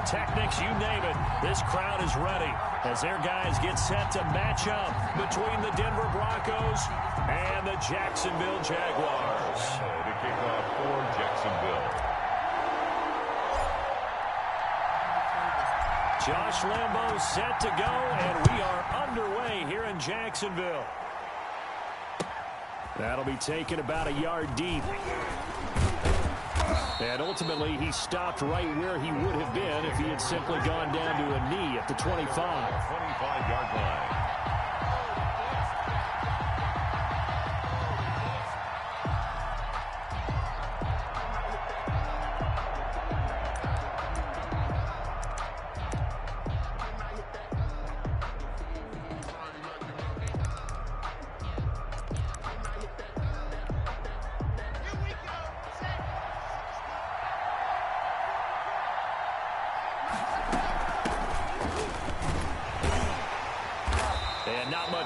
pyrotechnics, you name it. This crowd is ready as their guys get set to match up between the Denver Broncos and the Jacksonville Jaguars. To kick off for Jacksonville. Josh Lambo set to go, and we are underway here in Jacksonville. That'll be taken about a yard deep. And ultimately, he stopped right where he would have been if he had simply gone down to a knee at the 25. 25-yard line.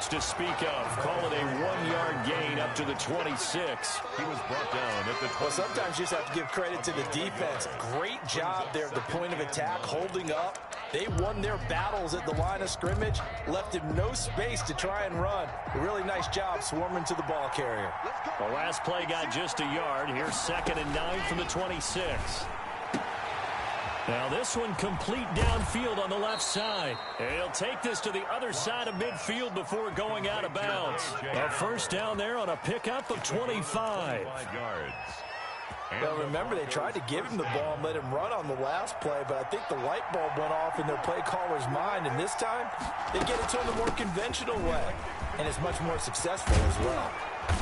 To speak of. Call it a 1-yard gain up to the 26. He was brought down at the 20. Well, sometimes you just have to give credit to the defense. Great job there at the point of attack, holding up. They won their battles at the line of scrimmage, left him no space to try and run. A really nice job swarming to the ball carrier. The last play got just a yard. Here's 2nd and 9 from the 26. Now this one complete downfield on the left side. He'll take this to the other side of midfield before going out of bounds. A first down there on a pickup of 25. Well, remember, they tried to give him the ball and let him run on the last play, but I think the light bulb went off in their play caller's mind, and this time they get it to him the more conventional way, and it's much more successful as well.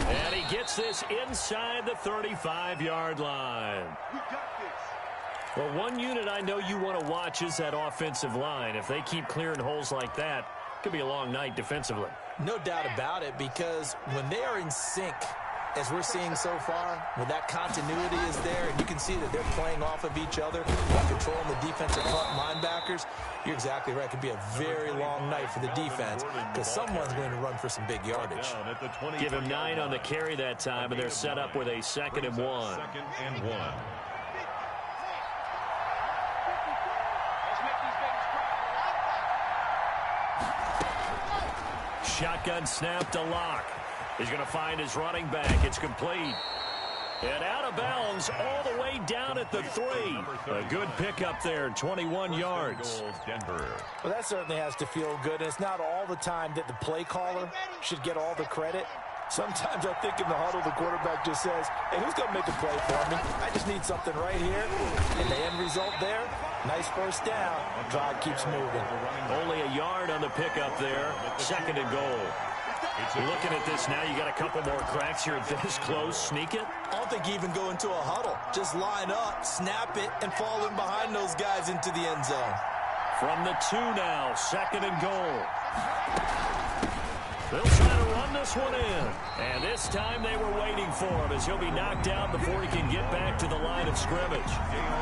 And he gets this inside the 35-yard line. Well, one unit I know you want to watch is that offensive line. If they keep clearing holes like that, it could be a long night defensively. No doubt about it, because when they are in sync, as we're seeing so far, when that continuity is there, and you can see that they're playing off of each other while controlling the defensive front linebackers, you're exactly right. It could be a very long night for the defense because someone's going to run for some big yardage. Give him 9 on the carry that time, and they're set up with a 2nd and 1. 2nd and 1. Shotgun snap to Locke. He's going to find his running back. It's complete. And out of bounds all the way down at the 3. A good pickup there, 21 yards. Well, that certainly has to feel good. And it's not all the time that the play caller should get all the credit. Sometimes I think in the huddle, the quarterback just says, hey, who's going to make the play for me? I just need something right here. And the end result there, nice first down. Drive keeps moving. Only a yard on the pickup there. 2nd and goal. Looking at this now, you got a couple more cracks here this close. Sneak it? I don't think you even go into a huddle. Just line up, snap it, and fall in behind those guys into the end zone. From the 2 now, 2nd and goal. They'll try to run this one in. And this time they were waiting for him as he'll be knocked down before he can get back to the line of scrimmage.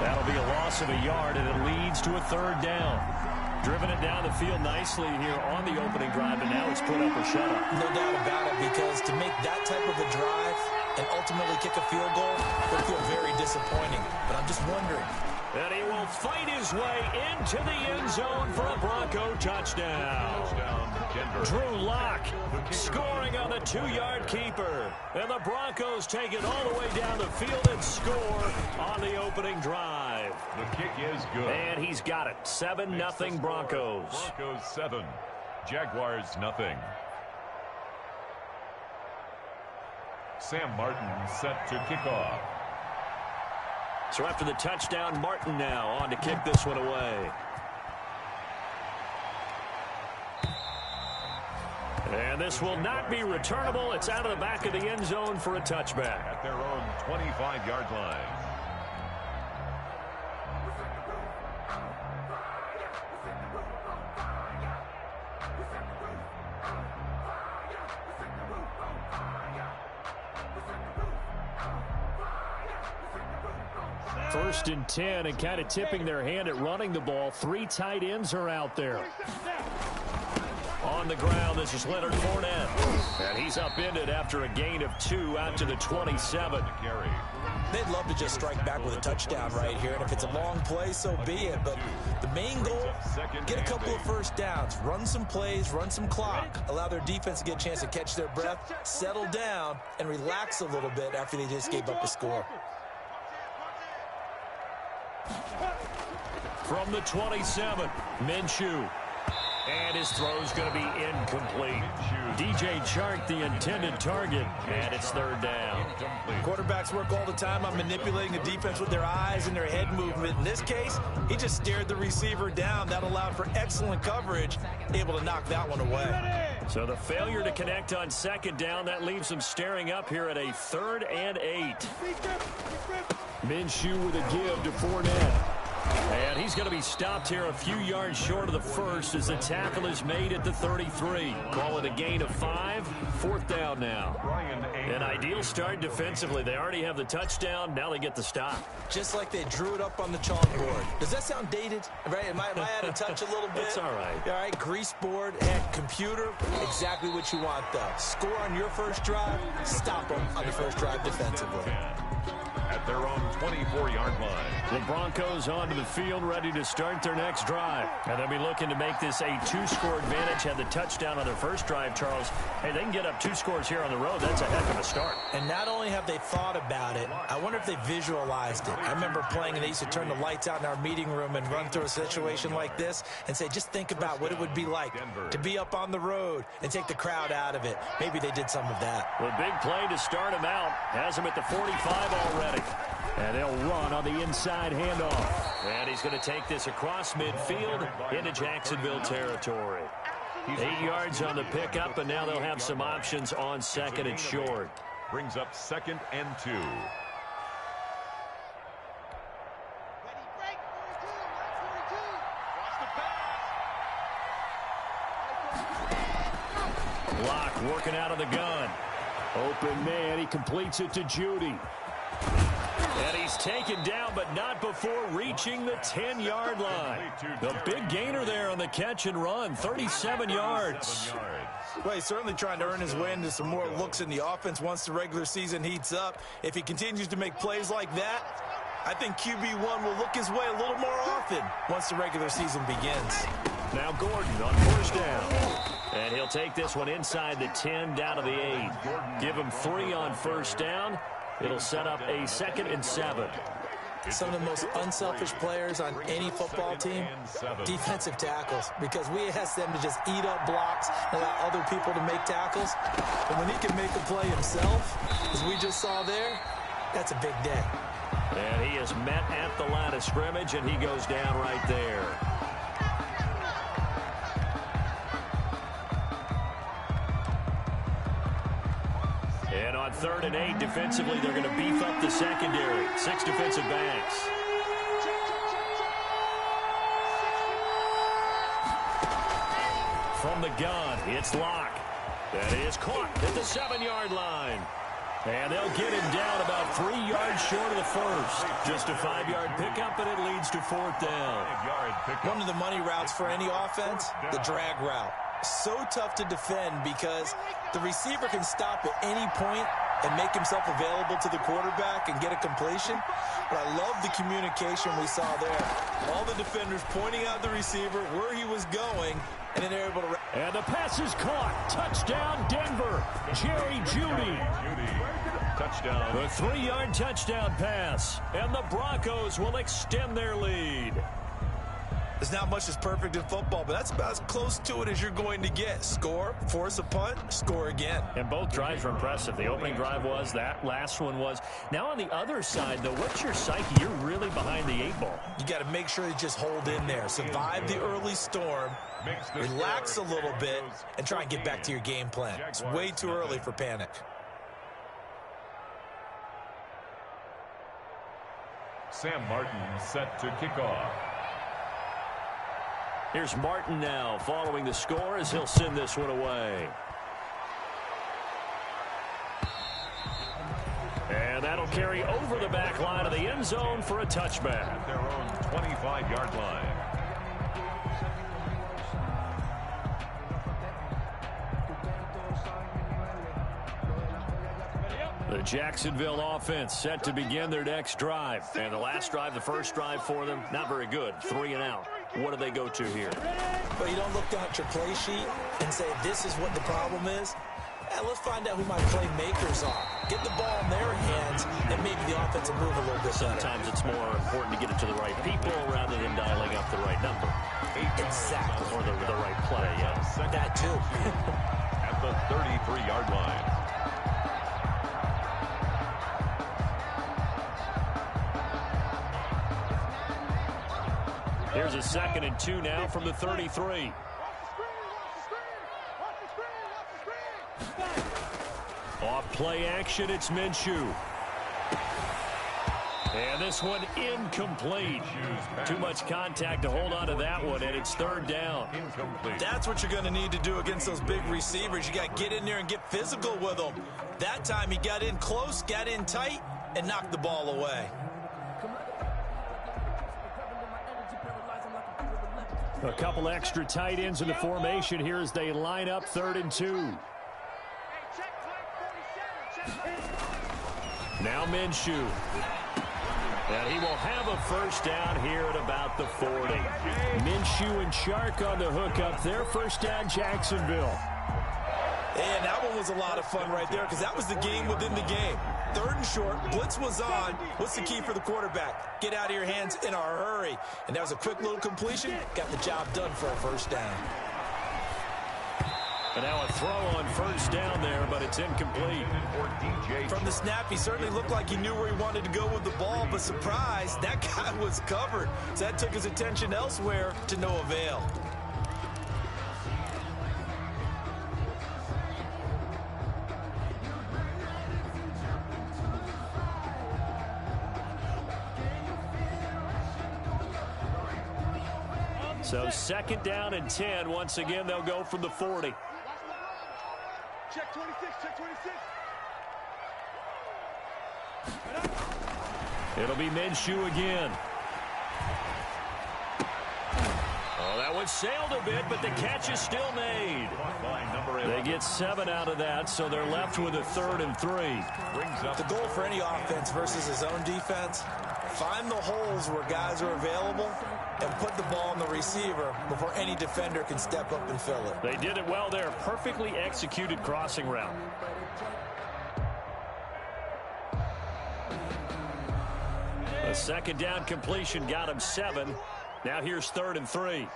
That'll be a loss of a yard, and it leads to a 3rd down. Driven it down the field nicely here on the opening drive, and now it's put up or shut up. No doubt about it, because to make that type of a drive and ultimately kick a field goal would feel very disappointing. But I'm just wondering. And he will fight his way into the end zone for a Bronco touchdown. Drew Lock scoring on the 2-yard keeper. And the Broncos take it all the way down the field and score on the opening drive. The kick is good. And he's got it. 7-0 Broncos. Broncos 7. Jaguars nothing. Sam Martin set to kick off. So after the touchdown, Martin now on to kick this one away. And this will not be returnable. It's out of the back of the end zone for a touchback. At their own 25-yard line. First and 10, and kind of tipping their hand at running the ball. 3 tight ends are out there. On the ground, this is Leonard Fournette. And he's upended after a gain of 2 out to the 27. Carry. They'd love to just strike back with a touchdown right here, and if it's a long play, so be it. But the main goal, get a couple of first downs, run some plays, run some clock, allow their defense to get a chance to catch their breath, settle down, and relax a little bit after they just gave up a score. From the 27, Minshew. And his throw's going to be incomplete. DJ Chark, the intended target, and it's third down. Quarterbacks work all the time on manipulating the defense with their eyes and their head movement. In this case, he just stared the receiver down. That allowed for excellent coverage, able to knock that one away. So the failure to connect on second down, that leaves him staring up here at a 3rd and 8. Minshew with a give to Fournette. And he's going to be stopped here a few yards short of the first as the tackle is made at the 33. Call it a gain of 5. 4th down now. An ideal start defensively. They already have the touchdown. Now they get the stop. Just like they drew it up on the chalkboard. Does that sound dated? Right? Am I out of touch a little bit? It's all right. All right, grease board and computer, exactly what you want, though. Score on your first drive, stop them on the first drive defensively. At their own 24-yard line. The Broncos onto the field, ready to start their next drive. And they'll be looking to make this a 2-score advantage. Had the touchdown on their first drive, Charles. Hey, they can get up 2 scores here on the road. That's a heck of a start. And not only have they thought about it, I wonder if they visualized it. I remember playing, and they used to turn the lights out in our meeting room and run through a situation like this and say, just think about what it would be like to be up on the road and take the crowd out of it. Maybe they did some of that. The big play to start him out. Has him at the 45 already. And they'll run on the inside handoff. And he's going to take this across midfield into Jacksonville territory. 8 yards on the pickup, and now they'll have some options on 2nd and short. Brings up 2nd and 2. Locke working out of the gun. Open man, he completes it to Judy. And he's taken down, but not before reaching the 10-yard line. The big gainer there on the catch and run, 37 yards. Well, he's certainly trying to earn his way into some more looks in the offense once the regular season heats up. If he continues to make plays like that, I think QB1 will look his way a little more often once the regular season begins. Now Gordon on first down. And he'll take this one inside the 10, down to the 8. Give him 3 on first down. It'll set up a 2nd and 7. Some of the most unselfish players on any football team, defensive tackles, because we ask them to just eat up blocks and allow other people to make tackles. But when he can make a play himself, as we just saw there, that's a big day. And he is met at the line of scrimmage, and he goes down right there. And on 3rd and 8, defensively, they're going to beef up the secondary. 6 defensive backs. From the gun, it's Locke. That is caught at the 7-yard line. And they'll get him down about 3 yards short of the first. Just a 5-yard pickup, and it leads to 4th down. One of the money routes for any offense, the drag route. So tough to defend because the receiver can stop at any point and make himself available to the quarterback and get a completion. But I love the communication we saw there. All the defenders pointing out the receiver, where he was going, and then they're able to... And the pass is caught. Touchdown, Denver. Jerry Jeudy. Touchdown. The 3-yard touchdown pass. And the Broncos will extend their lead. There's not much that's perfect in football, but that's about as close to it as you're going to get. Score, force a punt, score again. And both drives were impressive. The opening drive was, that last one was. Now on the other side, though, what's your psyche? You're really behind the 8 ball. You got to make sure you just hold in there. Survive the early storm, relax a little bit, and try and get back to your game plan. It's way too early for panic. Sam Martin set to kick off. Here's Martin now following the score as he'll send this one away. And that'll carry over the back line of the end zone for a touchback. At their own 25-yard line. The Jacksonville offense set to begin their next drive. And the last drive, the first drive for them, not very good. 3 and out. What do they go to here? Well, you don't look down at your play sheet and say, this is what the problem is. Let's find out who my playmakers are. Get the ball in their hands, and maybe the offense will move a little bit better. Sometimes it's more important to get it to the right people rather than dialing up the right number. Exactly. Or the right play, yeah. That too. At the 33-yard line. Here's a 2nd and 2 now from the 33. Off play action, it's Minshew. And this one incomplete. Too much contact to hold on to that one, and it's 3rd down. Incomplete. That's what you're going to need to do against those big receivers. You got to get in there and get physical with them. That time he got in close, got in tight, and knocked the ball away. A couple extra tight ends in the formation here as they line up 3rd and 2. Now Minshew. And he will have a first down here at about the 40. Minshew and Chark on the hook up there. First down, Jacksonville. And that one was a lot of fun right there because that was the game within the game. 3rd and short, blitz was on. What's the key for the quarterback? Get out of your hands in a hurry. And that was a quick little completion. Got the job done for a first down. And now a throw on first down there, but it's incomplete. From the snap, he certainly looked like he knew where he wanted to go with the ball, but surprise, that guy was covered. So that took his attention elsewhere to no avail. So 2nd down and 10. Once again, they'll go from the 40. Check 26, check 26. It'll be Minshew again. Oh, that one sailed a bit, but the catch is still made. They get 7 out of that, so they're left with a 3rd and 3. The goal for any offense versus his own defense, find the holes where guys are available and put the ball on the receiver before any defender can step up and fill it. They did it well there. Perfectly executed crossing route. A 2nd down completion got him 7. Now here's 3rd and 3.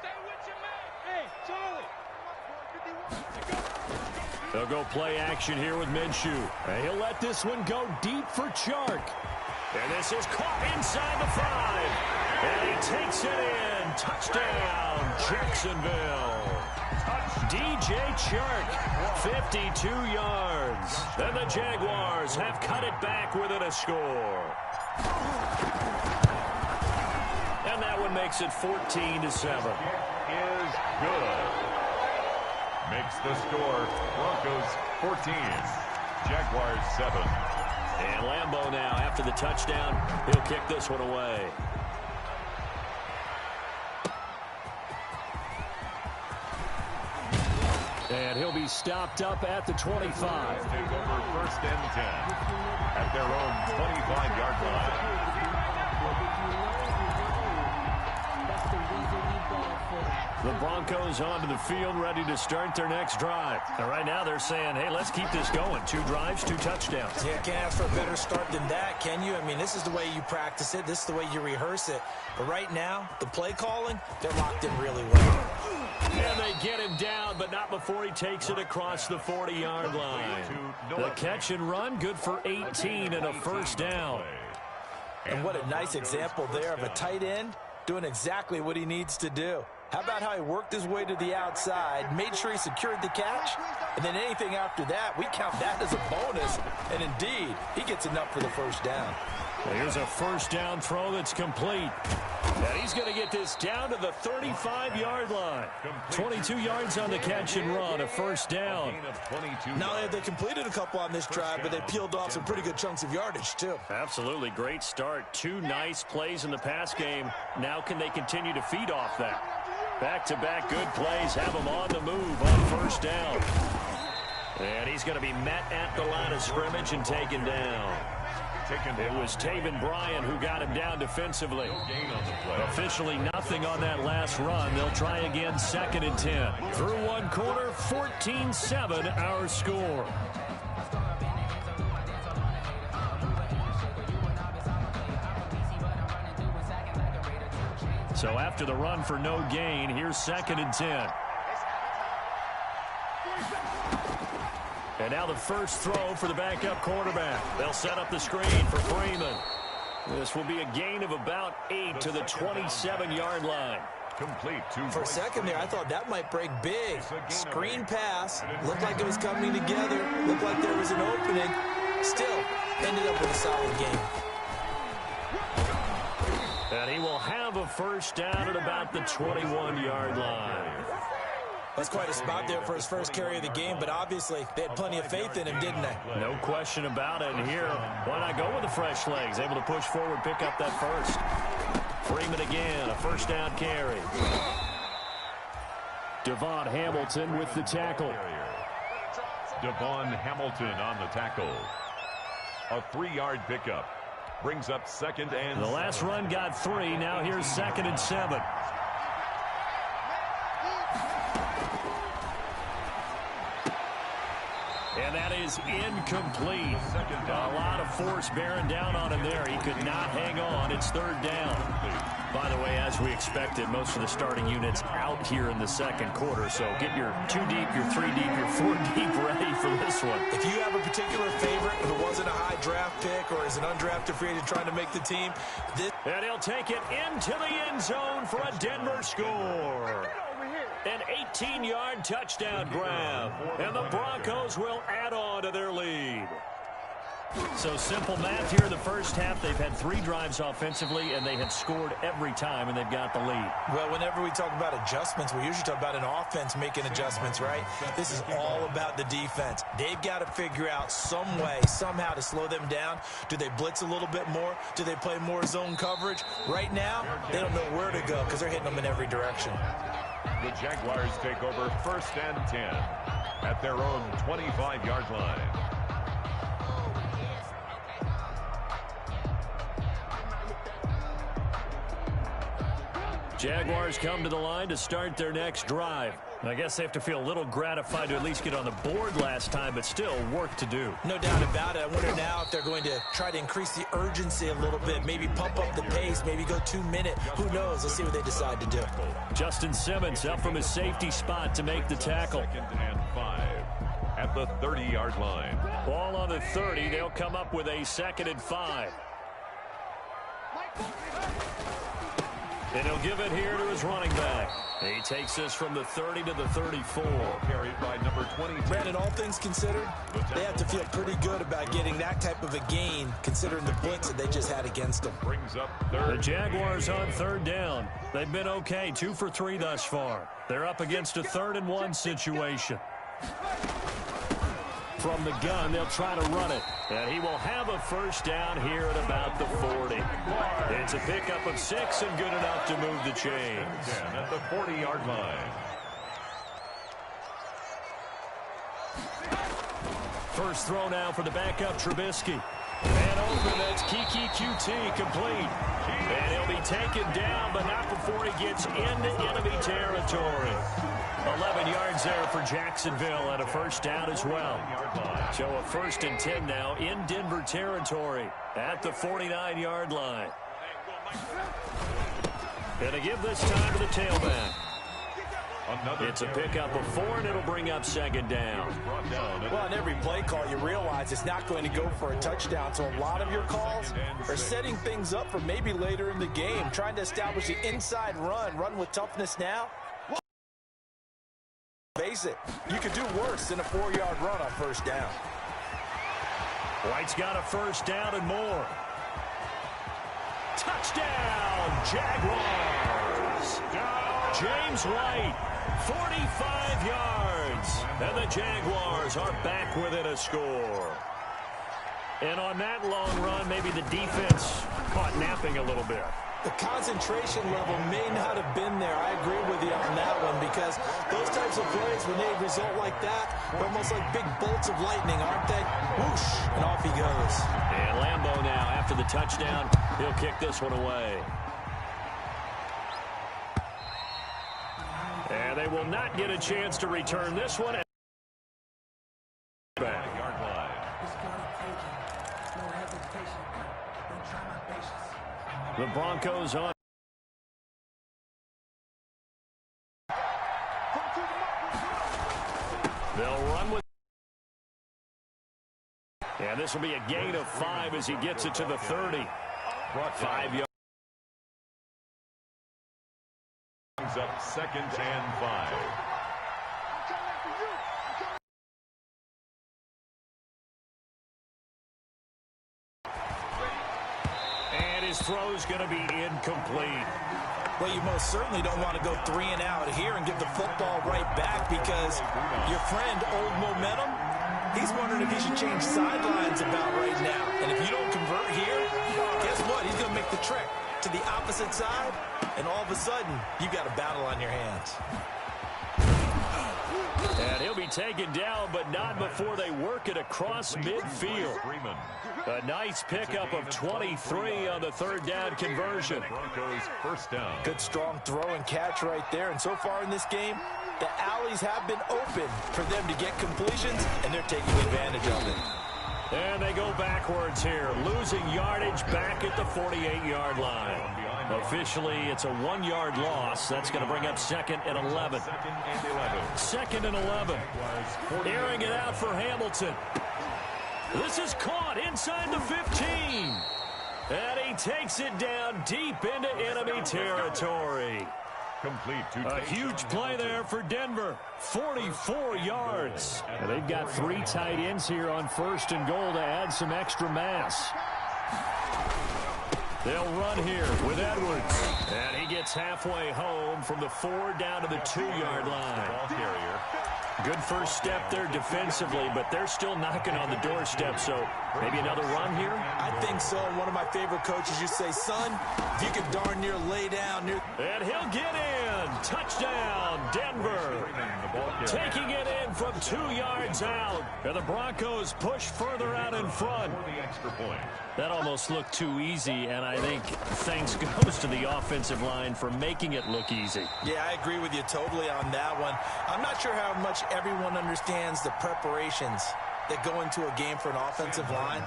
They'll go play action here with Minshew. And he'll let this one go deep for Chark. And this is caught inside the 5. And he takes it in. Touchdown, Jacksonville. DJ Chark, 52 yards. And the Jaguars have cut it back within a score. And that one makes it 14-7. Is good. Makes the score Broncos 14, Jaguars 7. And Lambeau now, after the touchdown, he'll kick this one away. And he'll be stopped up at the 25. Take over 1st and 10 at their own 25-yard line. The Broncos onto the field, ready to start their next drive. And right now they're saying, hey, let's keep this going. 2 drives, 2 touchdowns. Yeah, can't ask for a better start than that, can you? I mean, this is the way you practice it. This is the way you rehearse it. But right now, the play calling, they're locked in really well. And they get him down, but not before he takes it across the 40-yard line. The catch and run, good for 18 and a first down. And what a nice example there of a tight end doing exactly what he needs to do. How about how he worked his way to the outside, made sure he secured the catch, and then anything after that, we count that as a bonus. And indeed, he gets enough for the first down. Here's a first down throw that's complete. And he's going to get this down to the 35-yard line. 22 yards on the catch and run, a first down. Not only have they completed a couple on this drive, but they peeled off some pretty good chunks of yardage, too. Absolutely. Great start. 2 nice plays in the pass game. Now can they continue to feed off that? Back-to-back good plays have them on the move on first down. And he's going to be met at the line of scrimmage and taken down. It was Taven Bryan who got him down defensively. Officially nothing on that last run. They'll try again, 2nd and 10. Through one quarter, 14-7 our score. So after the run for no gain, here's 2nd and 10. And now the first throw for the backup quarterback. They'll set up the screen for Freeman. This will be a gain of about 8 to the 27-yard line. Complete for a second there, I thought that might break big. Screen pass. Looked like it was coming together. Looked like there was an opening. Still, ended up with a solid game. And he will have a first down at about the 21-yard line. That's quite a spot there for his first carry of the game, but obviously they had plenty of faith in him, didn't they? No question about it. And here, why not go with the fresh legs? Able to push forward, pick up that first. Freeman again, a first down carry. Devon Hamilton with the tackle. Devon Hamilton on the tackle. A 3-yard pickup. Brings up 2nd and the last run got 3. Now here's 2nd and 7. And that is incomplete. A lot of force bearing down on him there. He could not hang on. It's 3rd down. By the way, as we expected, most of the starting units out here in the 2nd quarter. So get your 2 deep, your 3 deep, your 4 deep ready for this one. If you have a particular favorite, if it wasn't a high draft pick or is an undrafted free agent trying to make the team, and he'll take it into the end zone for a Denver score. An 18-yard touchdown grab, and the Broncos will add on to their lead. So simple math here in the first half. They've had 3 drives offensively, and they have scored every time, and they've got the lead. Well, whenever we talk about adjustments, we usually talk about an offense making adjustments, right? This is all about the defense. They've got to figure out some way, somehow to slow them down. Do they blitz a little bit more? Do they play more zone coverage? Right now, they don't know where to go because they're hitting them in every direction. The Jaguars take over 1st and 10 at their own 25-yard line. Jaguars come to the line to start their next drive. I guess they have to feel a little gratified to at least get on the board last time, but still work to do. No doubt about it. I wonder now if they're going to try to increase the urgency a little bit, maybe pump up the pace, maybe go 2-minute. Who knows? Let's see what they decide to do. Justin Simmons up from his safety spot to make the tackle. 2nd and 5 at the 30-yard line. Ball on the 30. They'll come up with a 2nd and 5. And he'll give it here to his running back. He takes this from the 30 to the 34. Carried by number 22. Brandon, all things considered, they have to feel pretty good about getting that type of a gain, considering the blitz that they just had against them. Brings up 3rd. The Jaguars on 3rd down. They've been okay, 2 for 3 thus far. They're up against a 3rd and 1 situation. From the gun, they'll try to run it. And he will have a first down here at about the 40. It's a pickup of 6 and good enough to move the chains. At the 40-yard line. First throw now for the backup Trubisky. And open, that's Kiki QT complete. And he'll be taken down, but not before he gets into enemy territory. 11 yards there for Jacksonville and a first down as well. So a 1st and 10 now in Denver territory at the 49-yard line. And to give this time to the tailback. It's a pickup of 4, and it'll bring up 2nd down. Well, on every play call, you realize it's not going to go for a touchdown. So a lot of your calls are setting things up for maybe later in the game, trying to establish the inside run with toughness now. Face it, you could do worse than a 4-yard run on first down. White's got a first down and more. Touchdown, Jaguars. James White, 45 yards. And the Jaguars are back within a score. And on that long run, maybe the defense caught napping a little bit. The concentration level may not have been there. I agree with you on that one because those types of plays, when they result like that, they're almost like big bolts of lightning, aren't they? Whoosh, and off he goes. And Lambeau now, after the touchdown, he'll kick this one away. And they will not get a chance to return this one. Back. The Broncos on. They'll run with. And this will be a gain of 5 as he gets it to the 30. 5 yards. Brings up 2nd and 5. And his throw's going to be incomplete. Well, you most certainly don't want to go 3 and out here and give the football right back because your friend, Old Momentum, he's wondering if he should change sidelines about right now. And if you don't convert here, guess what? He's going to make the trek to the opposite side, and all of a sudden, you got a battle on your hands. And he'll be taken down, but not before they work it across midfield. A nice pickup of 23 on the 3rd down conversion. Broncos first down. Good strong throw and catch right there. And so far in this game, the alleys have been open for them to get completions, and they're taking advantage of it. And they go backwards here, losing yardage back at the 48-yard line. Officially, it's a 1-yard loss. That's going to bring up 2nd and 11. 2nd and 11. Airing it out for Hamilton. This is caught inside the 15. And he takes it down deep into enemy territory. Complete to a huge play there for Denver. 44 yards. And they've got 3 tight ends here on 1st and goal to add some extra mass. They'll run here with Edwards. And he gets halfway home from the 4 down to the 2-yard line. Ball carrier. Good first step there defensively, but they're still knocking on the doorstep, so maybe another run here? I think so. One of my favorite coaches used to say, son, if you could darn near lay down near... And he'll get in. Touchdown, Denver. Taking it in from 2 yards out. And the Broncos push further out in front. That almost looked too easy, and I think thanks goes to the offensive line for making it look easy. Yeah, I agree with you totally on that one. I'm not sure how much everyone understands the preparations that go into a game for an offensive line,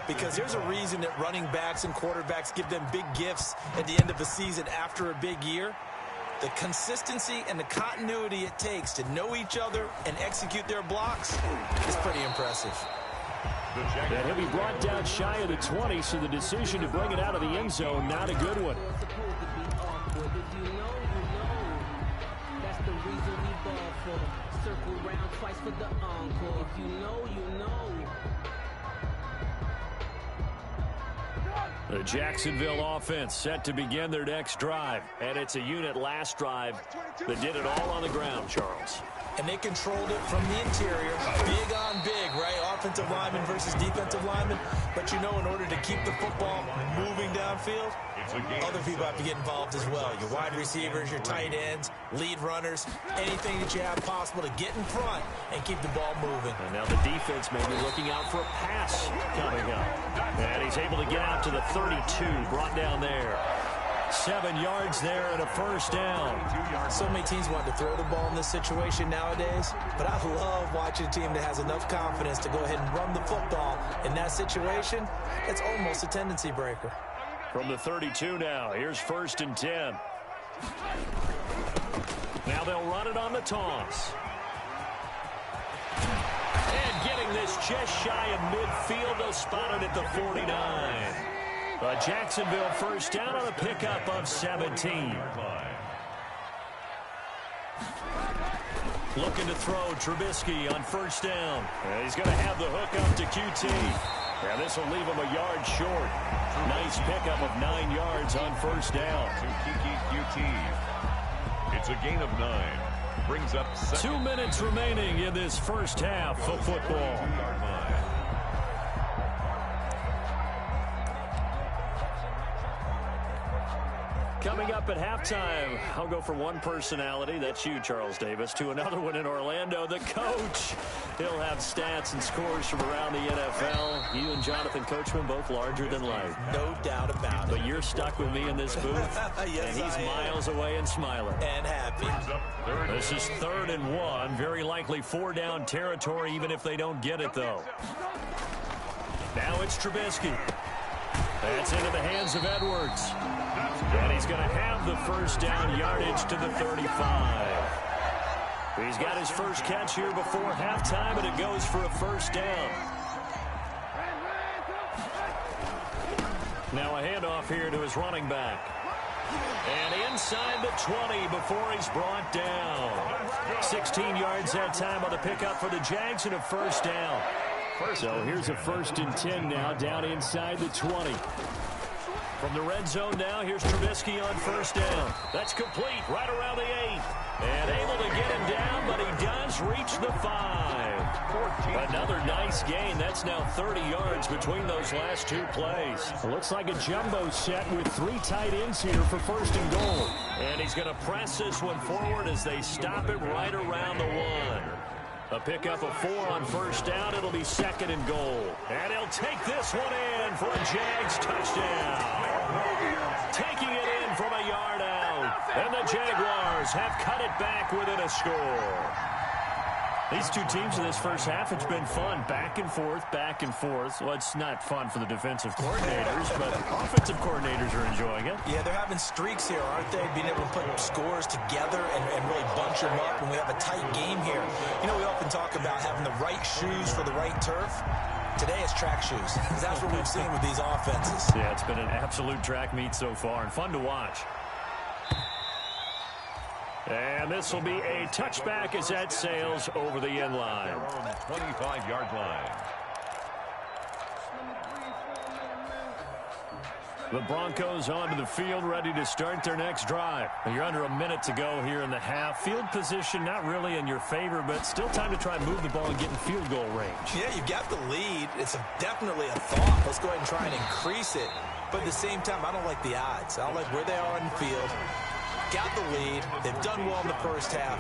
because there's a reason that running backs and quarterbacks give them big gifts at the end of a season after a big year. The consistency and the continuity it takes to know each other and execute their blocks is pretty impressive. And he'll be brought down shy of the 20, so the decision to bring it out of the end zone, not a good one. The Jacksonville offense set to begin their next drive. And it's a unit last drive that did it all on the ground, Charles. And they controlled it from the interior. Big on big, right? Offensive lineman versus defensive lineman. But you know, in order to keep the football moving downfield, other people have to get involved as well. Your wide receivers, your tight ends, lead runners, anything that you have possible to get in front and keep the ball moving. And now the defense may be looking out for a pass coming up. And he's able to get out to the 32, brought down there. 7 yards there and a first down. So many teams want to throw the ball in this situation nowadays, but I love watching a team that has enough confidence to go ahead and run the football in that situation. It's almost a tendency breaker. From the 32 now, here's 1st and 10. Now they'll run it on the toss. And getting this just shy of midfield, they'll spot it at the 49. A Jacksonville first down on a pickup of 17. Looking to throw Trubisky on first down. And he's going to have the hook up to QT. And this will leave him a yard short. Nice pickup of 9 yards on first down. To QT. It's a gain of 9. Brings up 2 minutes remaining in this first half of football. Coming up up at halftime. I'll go from one personality, that's you, Charles Davis, to another one in Orlando, the coach. He'll have stats and scores from around the NFL. You and Jonathan Coachman both larger than life. No doubt about it. But you're stuck with me in this booth, yes, and he's miles away and smiling. And happy. This is 3rd and 1. Very likely 4-down territory, even if they don't get it, though. Now it's Trubisky. That's into the hands of Edwards. And he's going to have the first down yardage to the 35. He's got his first catch here before halftime, and it goes for a first down. Now a handoff here to his running back. And inside the 20 before he's brought down. 16 yards that time on the pickup for the Jags and a first down. So here's a 1st and 10 now down inside the 20. From the red zone now, here's Trubisky on first down. That's complete right around the 8. And able to get him down, but he does reach the 5. Another nice gain. That's now 30 yards between those last 2 plays. It looks like a jumbo set with 3 tight ends here for 1st and goal. And he's going to press this one forward as they stop it right around the 1. A pickup of 4 on first down. It'll be 2nd and goal. And he'll take this one in for a Jags touchdown. Taking it in from a yard out. And the Jaguars have cut it back within a score. These two teams in this first half, it's been fun. Back and forth, back and forth. Well, it's not fun for the defensive coordinators, but offensive coordinators are enjoying it. Yeah, they're having streaks here, aren't they? Being able to put scores together and really bunch them up, and we have a tight game here. You know, we often talk about having the right shoes for the right turf. Today it's track shoes. That's what we've seen with these offenses. Yeah, it's been an absolute track meet so far, and fun to watch. And this will be a touchback as that sails over the end line. 25-yard line. The Broncos onto the field, ready to start their next drive. You're under a minute to go here in the half. Field position not really in your favor, but still time to try and move the ball and get in field goal range. Yeah, you've got the lead. It's definitely a thought. Let's go ahead and try and increase it. But at the same time, I don't like the odds. I don't like where they are in the field. Got the lead. They've done well in the first half.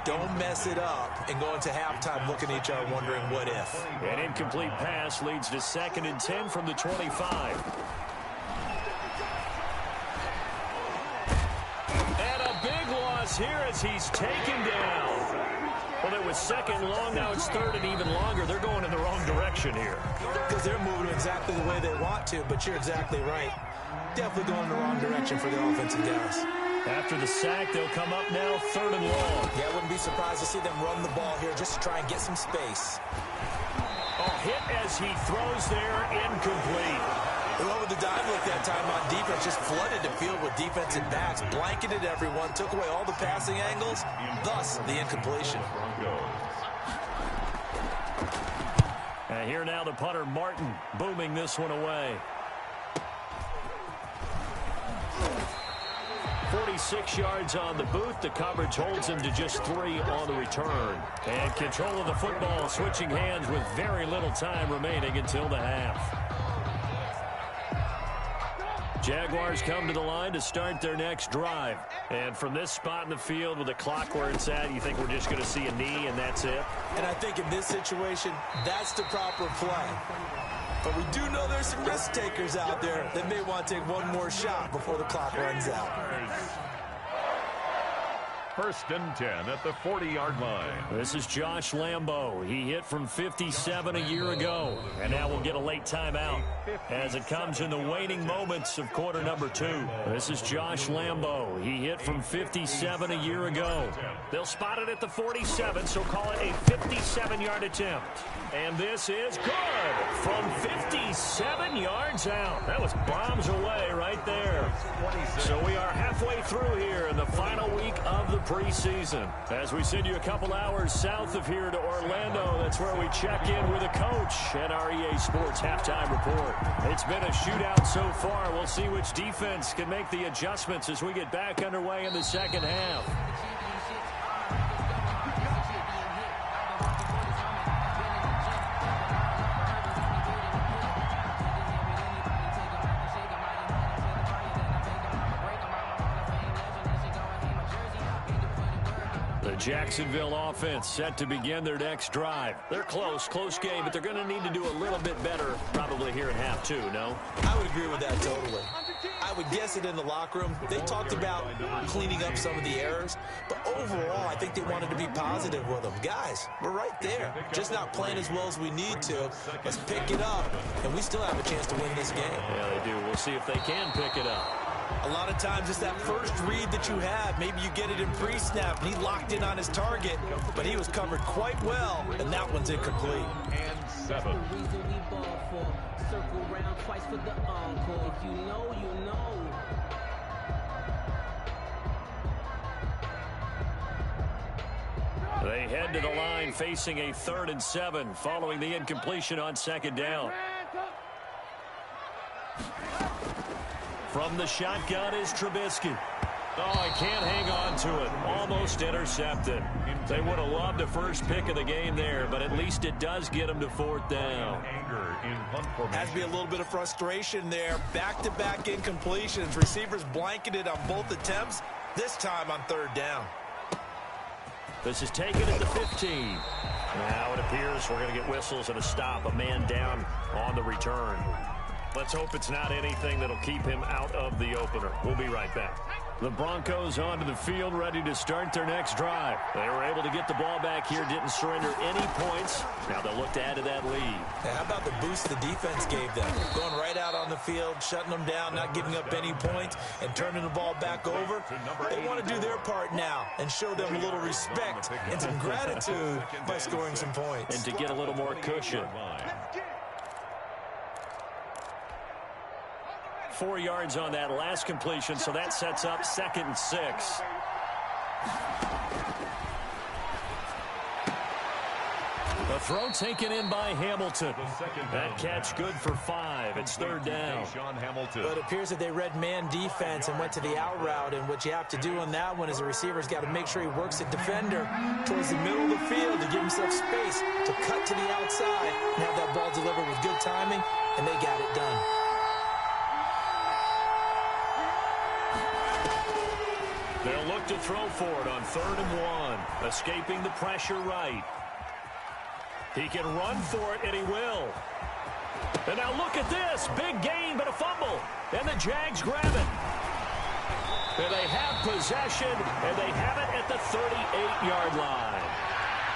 Don't mess it up and go into halftime looking at each other wondering what if. An incomplete pass leads to 2nd and 10 from the 25. And a big loss here as he's taken down. Well, it was 2nd long. Now it's 3rd and even longer. They're going in the wrong direction here. Because they're moving exactly the way they want to, but you're exactly right. Definitely going in the wrong direction for the offensive guys. After the sack, they'll come up now 3rd and long. Yeah, I wouldn't be surprised to see them run the ball here just to try and get some space. A hit as he throws there, incomplete. They went with the dive look that time on defense, just flooded the field with defensive backs, blanketed everyone, took away all the passing angles, thus the incompletion. And here now the punter, Martin, booming this one away. 46 yards on the boot. The coverage holds him to just 3 on the return. And control of the football, switching hands with very little time remaining until the half. Jaguars come to the line to start their next drive. And from this spot in the field with the clock where it's at, you think we're just going to see a knee and that's it? And I think in this situation, that's the proper play. But we do know there's some risk takers out there that may want to take one more shot before the clock runs out. 1st and 10 at the 40-yard line. This is Josh Lambo. He hit from 57 a year ago. And now we'll get a late timeout as it comes in the waning moments of quarter number 2. This is Josh Lambo. He hit from 57 a year ago. They'll spot it at the 47, so call it a 57-yard attempt. And this is good from 57 yards out. That was bombs away right there. So we are halfway through here in the final week of the preseason. As we send you a couple hours south of here to Orlando, that's where we check in with a coach at our EA Sports Halftime Report. It's been a shootout so far. We'll see which defense can make the adjustments as we get back underway in the second half. Jacksonville offense set to begin their next drive. They're close game, but they're going to need to do a little bit better probably here in half two, no? I would agree with that totally. I would guess it in the locker room. They talked about cleaning up some of the errors, but overall, I think they wanted to be positive with them. Guys, we're right there. Just not playing as well as we need to. Let's pick it up, and we still have a chance to win this game. Yeah, they do. We'll see if they can pick it up. A lot of times it's that first read that you have. Maybe you get it in pre-snap, and he locked in on his target, but he was covered quite well, and that one's incomplete. And 7. Circle round twice for the encore. If you know, you know. They head to the line facing a 3rd and 7 following the incompletion on 2nd down. From the shotgun is Trubisky. Oh, he can't hang on to it. Almost intercepted. They would have loved the first pick of the game there, but at least it does get them to 4th down. Has to be a little bit of frustration there. Back-to-back incompletions. Receivers blanketed on both attempts, this time on 3rd down. This is taken at the 15. Now it appears we're going to get whistles and a stop. A man down on the return. Let's hope it's not anything that'll keep him out of the opener. We'll be right back. The Broncos onto the field, ready to start their next drive. They were able to get the ball back here, didn't surrender any points. Now they'll look to add to that lead. Now, how about the boost the defense gave them? Going right out on the field, shutting them down, not giving up any points, and turning the ball back over. They want to do their part now and show them a little respect and some gratitude by scoring some points. And to get a little more cushion. 4 yards on that last completion, so that sets up 2nd and 6. The throw taken in by Hamilton. That catch good for 5. It's 3rd down. But it appears that they read man defense and went to the out route, and what you have to do on that one is the receiver's got to make sure he works the defender towards the middle of the field to give himself space to cut to the outside and have that ball delivered with good timing, and they got it done. They'll look to throw for it on 3rd and 1. Escaping the pressure right. He can run for it, and he will. And now look at this. Big gain, but a fumble. And the Jags grab it. And they have possession, and they have it at the 38-yard line.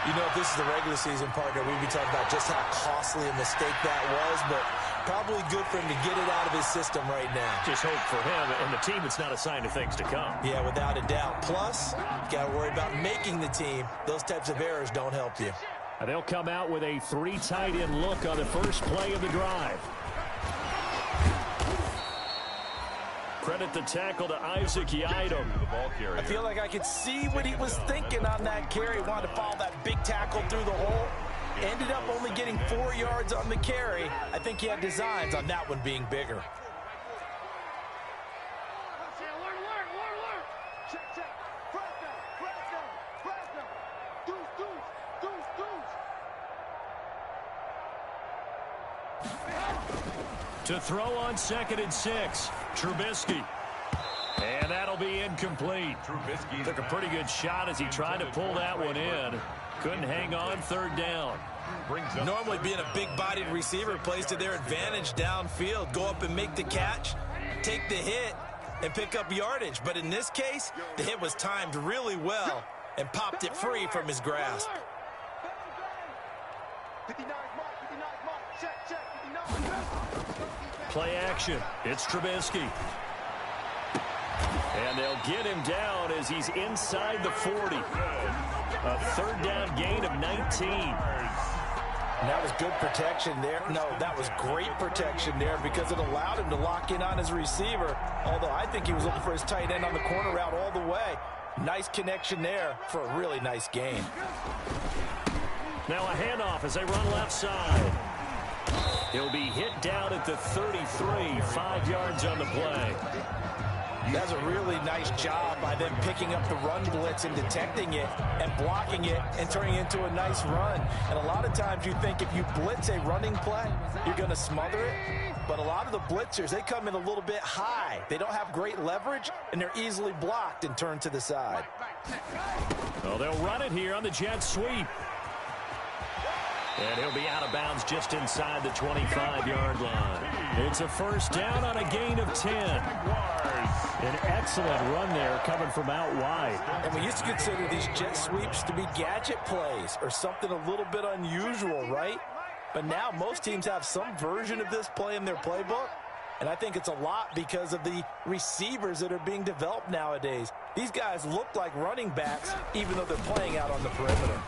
You know, if this is the regular season, partner, we'd be talking about just how costly a mistake that was, but probably good for him to get it out of his system right now. Just hope for him and the team it's not a sign of things to come. Yeah, without a doubt. Plus, you got to worry about making the team. Those types of errors don't help you. And they'll come out with a 3 tight end look on the first play of the drive. Credit the tackle to Isaac Yiadom. I feel like I could see what he was thinking on that carry. Wanted to follow that big tackle through the hole. Ended up only getting 4 yards on the carry. I think he had designs on that one being bigger. To throw on 2nd and 6, Trubisky. And that'll be incomplete. Trubisky took a pretty good shot as he tried to pull that one in. Couldn't hang on 3rd down. Normally being a big-bodied receiver plays to their advantage downfield. Go up and make the catch, take the hit, and pick up yardage. But in this case, the hit was timed really well and popped it free from his grasp. 59 mark, 59 mark, check, 59. Play action. It's Trubisky. And they'll get him down as he's inside the 40. A 3rd down gain of 19. And that was good protection there. No, that was great protection there because it allowed him to lock in on his receiver. Although I think he was looking for his tight end on the corner route all the way. Nice connection there for a really nice gain. Now a handoff as they run left side. He'll be hit down at the 33, 5 yards on the play. That's a really nice job by them picking up the run blitz and detecting it and blocking it and turning it into a nice run. And a lot of times you think if you blitz a running play, you're going to smother it. But a lot of the blitzers, they come in a little bit high. They don't have great leverage, and they're easily blocked and turned to the side. Well, they'll run it here on the jet sweep. And he'll be out of bounds just inside the 25-yard line. It's a first down on a gain of 10. An excellent run there coming from out wide. And we used to consider these jet sweeps to be gadget plays or something a little bit unusual, right? But now most teams have some version of this play in their playbook. And I think it's a lot because of the receivers that are being developed nowadays. These guys look like running backs even though they're playing out on the perimeter.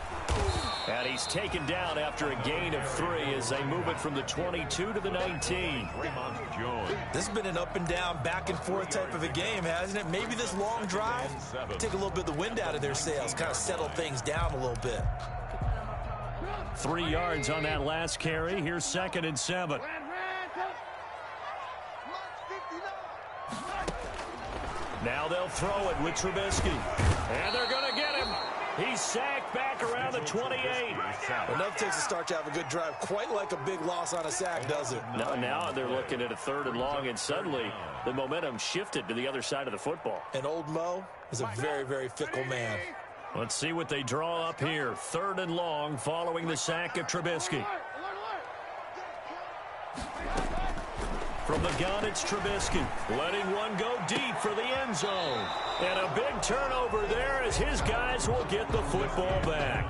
And he's taken down after a gain of 3 as they move it from the 22 to the 19. This has been an up and down, back and forth type of a game, hasn't it? Maybe this long drive take a little bit of the wind out of their sails, kind of settle things down a little bit. 3 yards on that last carry. Here's 2nd and 7. Now they'll throw it with Trubisky. And they're going to get him. He's sacked back around the 28. Enough takes to start to have a good drive. Quite like a big loss on a sack, does it? Now they're looking at a 3rd and long, and suddenly the momentum shifted to the other side of the football. And old Mo is a very, very fickle man. Let's see what they draw up here. 3rd and long following the sack of Trubisky. From the gun, it's Trubisky, letting one go deep for the end zone. And a big turnover there as his guys will get the football back.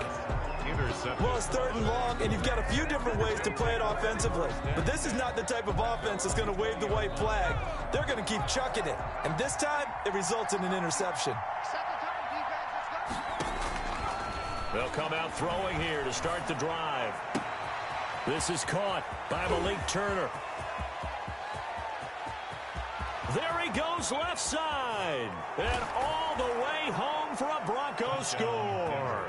Well, it's 3rd and long, and you've got a few different ways to play it offensively. But this is not the type of offense that's going to wave the white flag. They're going to keep chucking it. And this time, it results in an interception. They'll come out throwing here to start the drive. This is caught by Malik Turner. There he goes left side. And all the way home for a Broncos score.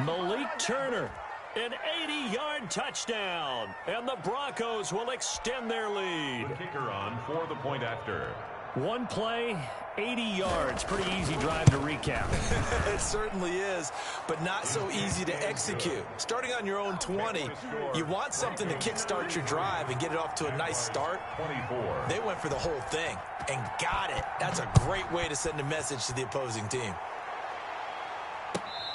Malik Turner, an 80-yard touchdown. And the Broncos will extend their lead. The kicker on for the point after. One play, 80 yards. Pretty easy drive to recap. It certainly is, but not so easy to execute. Starting on your own 20, you want something to kickstart your drive and get it off to a nice start. 24. They went for the whole thing and got it. That's a great way to send a message to the opposing team.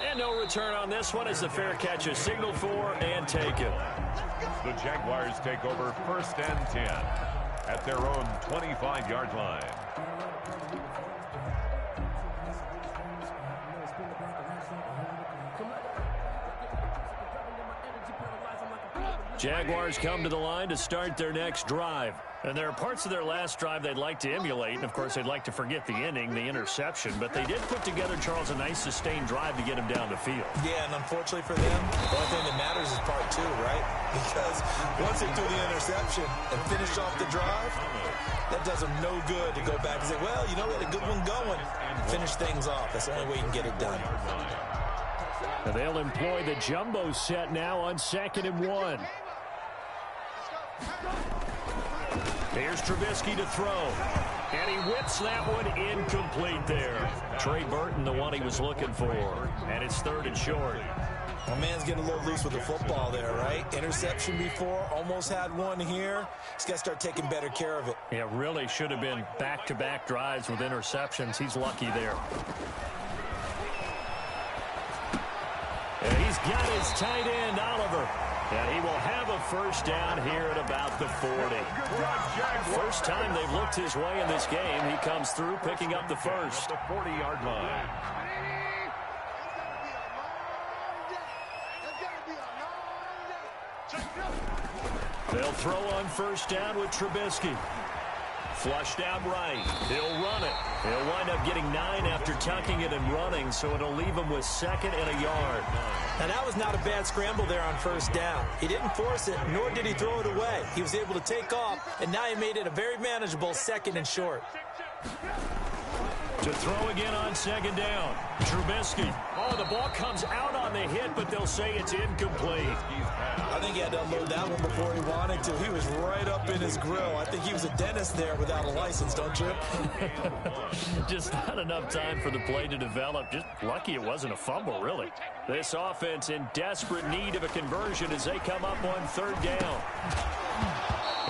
And no return on this one as the fair catch is signaled for and taken. The Jaguars take over 1st and 10 at their own 25-yard line. Jaguars come to the line to start their next drive. And there are parts of their last drive they'd like to emulate. And, of course, they'd like to forget the inning, the interception. But they did put together, Charles, a nice sustained drive to get him down the field. Yeah, and unfortunately for them, the only thing that matters is part 2, right? Because once they do the interception and finish off the drive, that does them no good to go back and say, well, you know, we had a good one going. Finish things off. That's the only way you can get it done. And they'll employ the jumbo set now on 2nd and 1. Here's Trubisky to throw. And he whips that one incomplete there. Trey Burton, the one he was looking for. And it's 3rd and short. My man's getting a little loose with the football there, right? Interception before, almost had one here. He's got to start taking better care of it. Yeah, really should have been back-to-back drives with interceptions. He's lucky there. And he's got his tight end, Oliver. And he will have a first down here at about the 40. First time they've looked his way in this game. He comes through picking up the first. The 40-yard line. They'll throw on first down with Trubisky. Flushed out right. He'll run it. He'll wind up getting 9 after tucking it and running, so it'll leave him with 2nd and a yard. Now, that was not a bad scramble there on first down. He didn't force it, nor did he throw it away. He was able to take off, and now he made it a very manageable 2nd and short. To throw again on second down. Trubisky. Oh, the ball comes out on the hit, but they'll say it's incomplete. I think he had to unload that one before he wanted to. He was right up in his grill. I think he was a dentist there without a license, don't you? Just not enough time for the play to develop. Just lucky it wasn't a fumble, really. This offense in desperate need of a conversion as they come up on third down.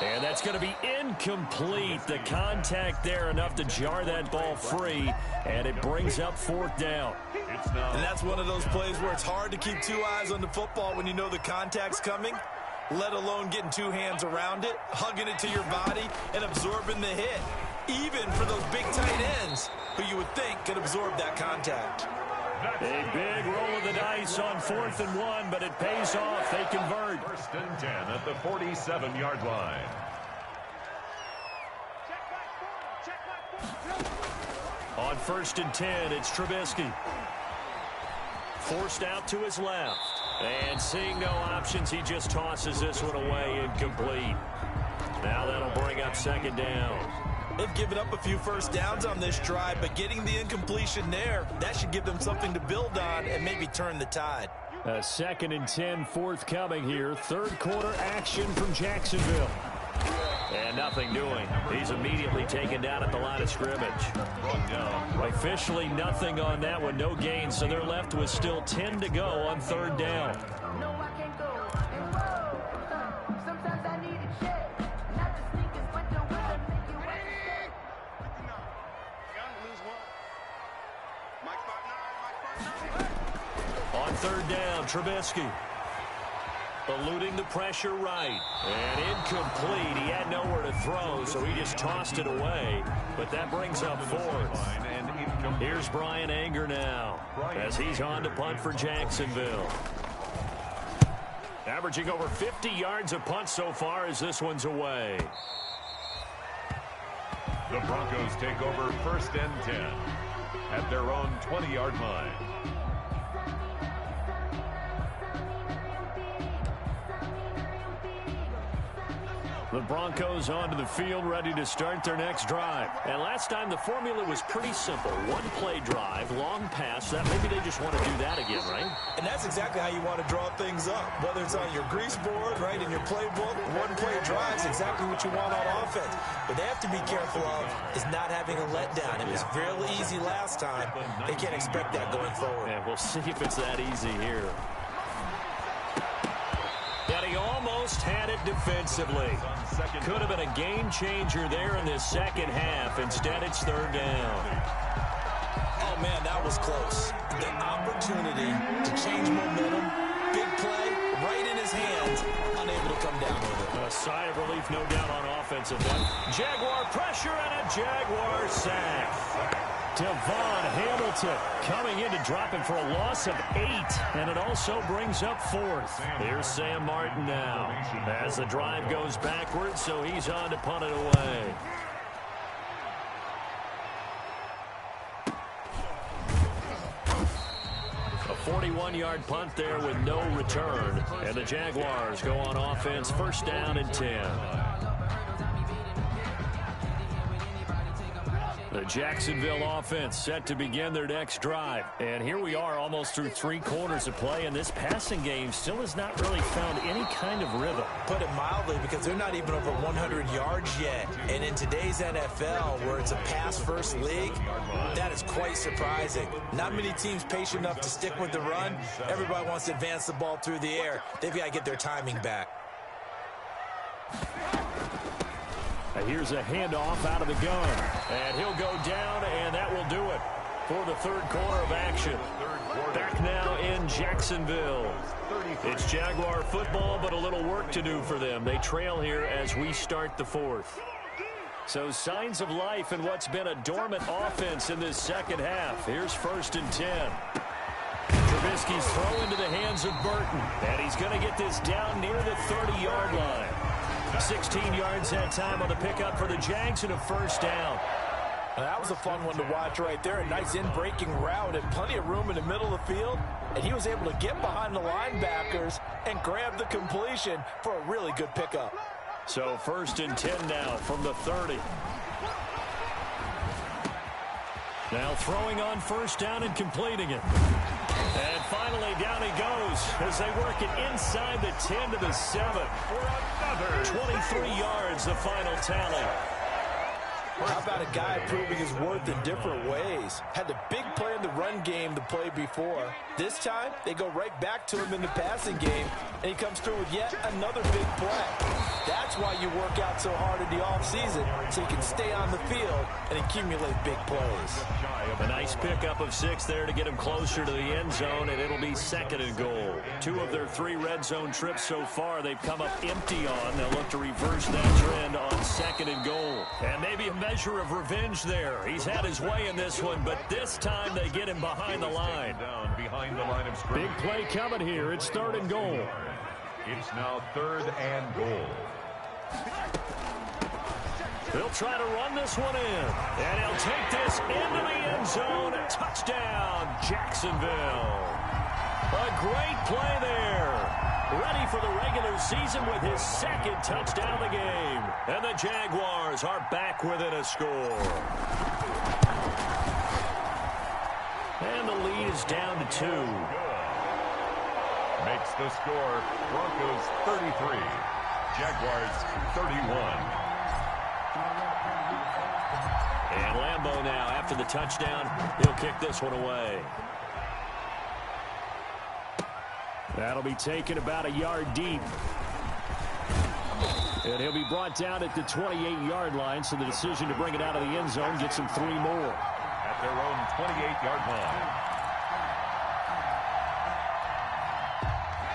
And that's going to be incomplete. The contact there enough to jar that ball free, and it brings up fourth down. And that's one of those plays where it's hard to keep two eyes on the football when you know the contact's coming, let alone getting two hands around it, hugging it to your body, and absorbing the hit, even for those big tight ends who you would think could absorb that contact. A big roll of the dice on 4th and 1, but it pays off. They convert. 1st and 10 at the 47-yard line. On 1st and 10, it's Trubisky. Forced out to his left. And seeing no options, he just tosses this one away, incomplete. Now that'll bring up second down. They've given up a few first downs on this drive, but getting the incompletion there, that should give them something to build on and maybe turn the tide. A 2nd and 10 forthcoming here. Third quarter action from Jacksonville. And nothing doing. He's immediately taken down at the line of scrimmage. Officially nothing on that one, no gain, so they're left with still 10 to go on third down. On third down, Trubisky. Eluding the pressure right. And incomplete. He had nowhere to throw, so he just tossed it away. But that brings up fourth. Here's Brian Anger now as he's on to punt for Jacksonville. Averaging over 50 yards a punt so far as this one's away. The Broncos take over 1st and 10 at their own 20-yard line. The Broncos onto the field, ready to start their next drive. And last time, the formula was pretty simple. One-play drive, long pass. That maybe they just want to do that again, right? And that's exactly how you want to draw things up. Whether it's on your grease board, right, in your playbook, one-play drive is exactly what you want on offense. What they have to be careful of is not having a letdown. It was real easy last time. They can't expect that going forward. Yeah, we'll see if it's that easy here. And he almost had it defensively. Could have been a game changer there in this second half. Instead, it's third down. Oh, man, that was close. The opportunity to change momentum, big play, right in his hands, unable to come down with it. A sigh of relief, no doubt, on offensive one. Jaguar pressure and a Jaguar sack. Devon Hamilton coming in to drop him for a loss of 8, and it also brings up fourth. Here's Sam Martin now as the drive goes backwards, so he's on to punt it away. A 41-yard punt there with no return, and the Jaguars go on offense, first down and 10. The Jacksonville offense set to begin their next drive. And here we are almost through 3 quarters of play, and this passing game still has not really found any kind of rhythm. Put it mildly, because they're not even over 100 yards yet. And in today's NFL, where it's a pass-first league, that is quite surprising. Not many teams patient enough to stick with the run. Everybody wants to advance the ball through the air. They've got to get their timing back. Here's a handoff out of the gun. And he'll go down, and that will do it for the third quarter of action. Back now in Jacksonville. It's Jaguar football, but a little work to do for them. They trail here as we start the fourth. So signs of life in what's been a dormant offense in this second half. Here's 1st and 10. Trubisky's throw into the hands of Burton. And he's going to get this down near the 30-yard line. 16 yards that time on the pickup for the Jags and a first down. That was a fun one to watch right there. A nice in-breaking route and plenty of room in the middle of the field. And he was able to get behind the linebackers and grab the completion for a really good pickup. So 1st and 10 now from the 30. Now throwing on first down and completing it. And finally down he goes as they work it inside the 10 to the 7. For another 23 yards, the final tally. How about a guy proving his worth in different ways? Had the big play in the run game to play before. This time, they go right back to him in the passing game, and he comes through with yet another big play. That's why you work out so hard in the offseason, so you can stay on the field and accumulate big plays. A nice pickup of 6 there to get him closer to the end zone, and it'll be 2nd and goal. 2 of their 3 red zone trips so far they've come up empty on. They'll look to reverse that trend on 2nd and goal. And maybe a measure of revenge there. He's had his way in this one, but this time they get him behind the line. Down behind the line of scrimmage. Big play coming here. It's 3rd and goal. It's now 3rd and goal. He'll try to run this one in. And he'll take this into the end zone. Touchdown, Jacksonville. A great play there. Ready for the regular season with his 2nd touchdown of the game. And the Jaguars are back within a score. And the lead is down to 2. Makes the score Broncos 33, Jaguars 31. And Lambeau now, after the touchdown, he'll kick this one away. That'll be taken about a yard deep. And he'll be brought down at the 28-yard line, so the decision to bring it out of the end zone gets him 3 more. At their own 28-yard line.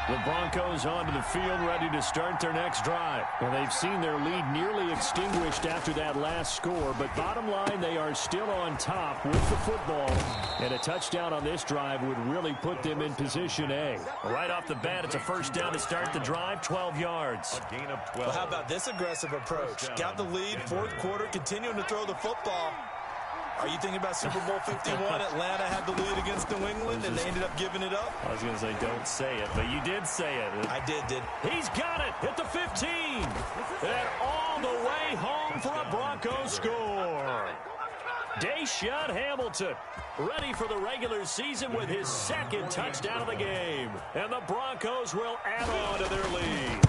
The Broncos onto the field, ready to start their next drive. Well, they've seen their lead nearly extinguished after that last score, but bottom line, they are still on top with the football. And a touchdown on this drive would really put them in position A. Right off the bat, it's a first down to start the drive, 12 yards. A gain of 12. Well, how about this aggressive approach? Got the lead, 4th quarter, continuing to throw the football. Are you thinking about Super Bowl 51? Atlanta had the lead against New England, and they ended up giving it up? I was going to say, don't say it, but you did say it. I did. He's got it at the 15. And all the way home for a Broncos score. Deshaun Hamilton ready for the regular season with his 2nd touchdown of the game. And the Broncos will add on to their lead.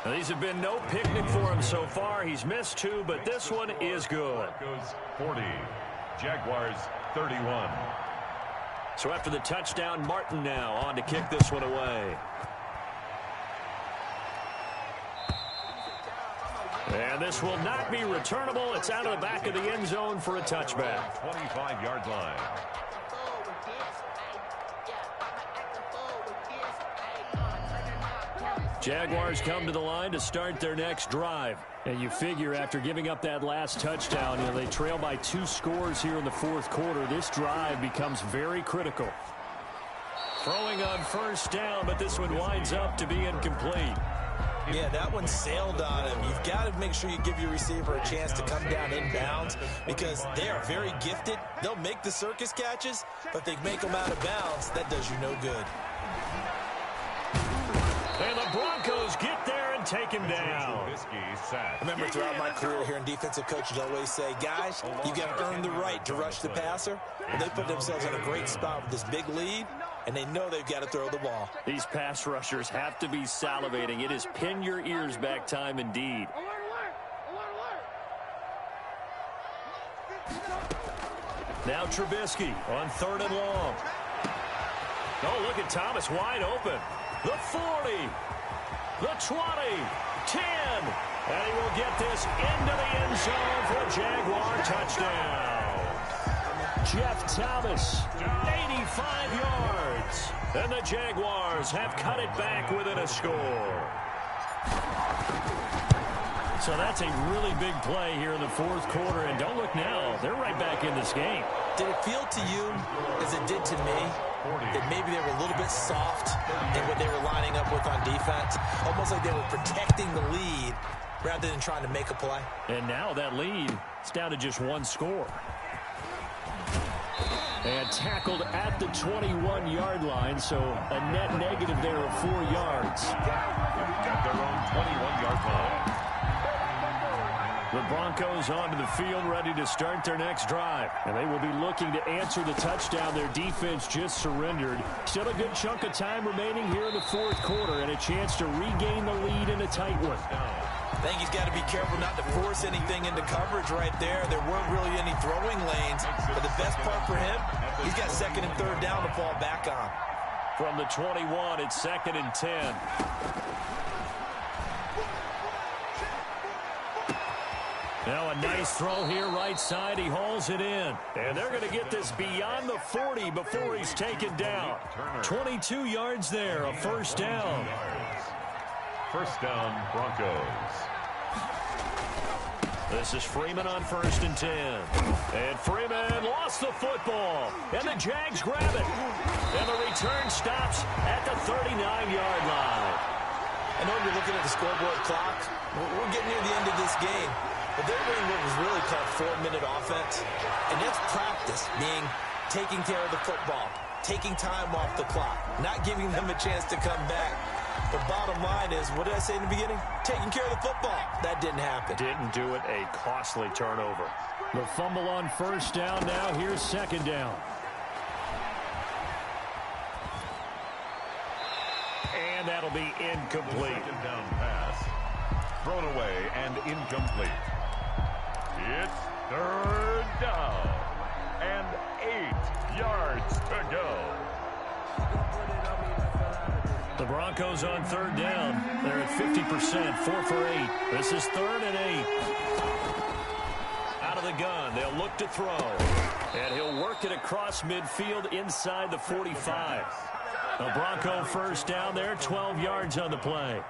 Now, these have been no picnic for him so far. He's missed 2, but this one is good. Broncos 40, Jaguars 31. So after the touchdown, Martin now on to kick this one away. And this will not be returnable. It's out of the back of the end zone for a touchback. 25-yard line. Jaguars come to the line to start their next drive. And you figure after giving up that last touchdown, they trail by 2 scores here in the 4th quarter. This drive becomes very critical. Throwing on first down, but this one winds up to be incomplete. Yeah, that one sailed on him. You've got to make sure you give your receiver a chance to come down inbounds because they are very gifted. They'll make the circus catches, but they make them out of bounds. That does you no good. And the Broncos get there and take him down. I remember throughout my career here in defensive coaches always say, guys, you got to earn the right to rush the passer. And they put themselves in a great spot with this big lead, and they know they've got to throw the ball. These pass rushers have to be salivating. It is pin your ears back time indeed. Now Trubisky on 3rd and long. Oh, look at Thomas wide open. The 40, the 20, 10, and he will get this into the end zone for a Jaguar touchdown. Jeff Thomas, 85 yards, and the Jaguars have cut it back within a score. So that's a really big play here in the 4th quarter, and don't look now, they're right back in this game. Did it feel to you, as it did to me, that maybe they were a little bit soft in what they were lining up with on defense? Almost like they were protecting the lead rather than trying to make a play. And now that lead is down to just 1 score. And tackled at the 21-yard line, so a net negative there of 4 yards. At their own 21-yard line. The Broncos onto the field ready to start their next drive. And they will be looking to answer the touchdown their defense just surrendered. Still a good chunk of time remaining here in the fourth quarter and a chance to regain the lead in a tight one. I think he's got to be careful not to force anything into coverage right there. There weren't really any throwing lanes. But the best part for him, he's got second and third down to fall back on. From the 21, it's 2nd and 10. Now a nice throw here right side. He hauls it in. And they're going to get this beyond the 40 before he's taken down. 22 yards there, a first down. First down, Broncos. This is Freeman on 1st and 10. And Freeman lost the football. And the Jags grab it. And the return stops at the 39-yard line. I know you're looking at the scoreboard clock. We're getting near the end of this game. But they're doing what was really called 4-minute offense. And that's practice, being taking care of the football, taking time off the clock, not giving them a chance to come back. The bottom line is, what did I say in the beginning? Taking care of the football. That didn't happen. Didn't do it. A costly turnover. The fumble on first down now. Here's second down. And that'll be incomplete. Second down pass. Thrown away and incomplete. It's third down and 8 yards to go. The Broncos on third down. They're at 50%, 4 for 8. This is 3rd and 8. Out of the gun, they'll look to throw. And he'll work it across midfield inside the 45. A Bronco first down there, 12 yards on the play.